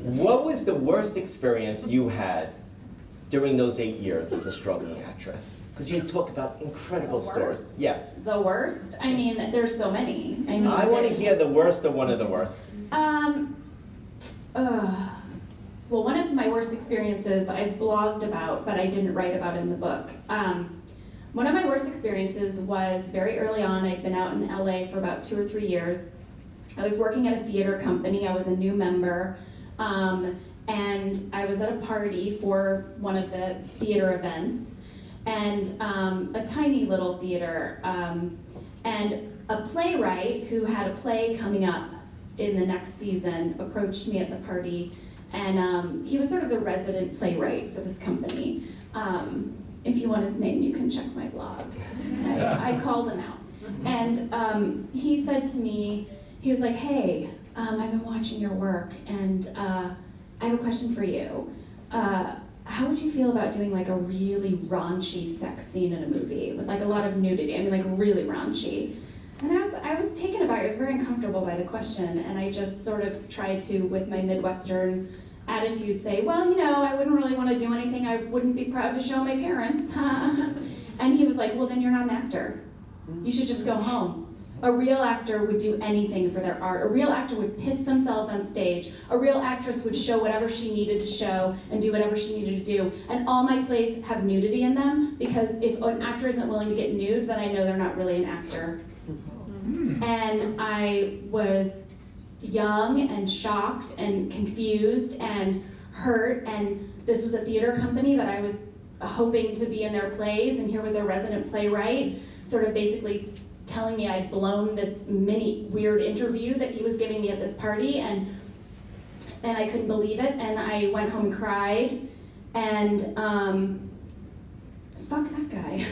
What was the worst experience you had during those 8 years as a struggling actress? Because you talk about incredible stories. Yes. The worst? I mean, there's so many. I want to hear the worst or one of the worst. Well, one of my worst experiences I've blogged about, but I didn't write about in the book. One of my worst experiences was very early on. I'd been out in LA for about 2 or 3 years. I was working at a theater company. I was a new member. And I was at a party for one of the theater events, and a tiny little theater, and a playwright who had a play coming up in the next season approached me at the party, and he was sort of the resident playwright for this company. If you want his name, you can check my blog. I called him out, and he said to me, he was like, "Hey, I've been watching your work, and I have a question for you. How would you feel about doing like a really raunchy sex scene in a movie with like a lot of nudity? I mean, like really raunchy." And I was taken aback. I was very uncomfortable by the question, and I just sort of tried to, with my Midwestern attitude, say, "Well, you know, I wouldn't really want to do anything I wouldn't be proud to show my parents." And he was like, "Well, then you're not an actor. You should just go home. A real actor would do anything for their art. A real actor would piss themselves on stage. A real actress would show whatever she needed to show and do whatever she needed to do. And all my plays have nudity in them, because if an actor isn't willing to get nude, then I know they're not really an actor." And I was young and shocked and confused and hurt, and this was a theater company that I was hoping to be in their plays, and here was their resident playwright sort of basically telling me I'd blown this mini weird interview that he was giving me at this party, and I couldn't believe it, and I went home and cried, and fuck that guy.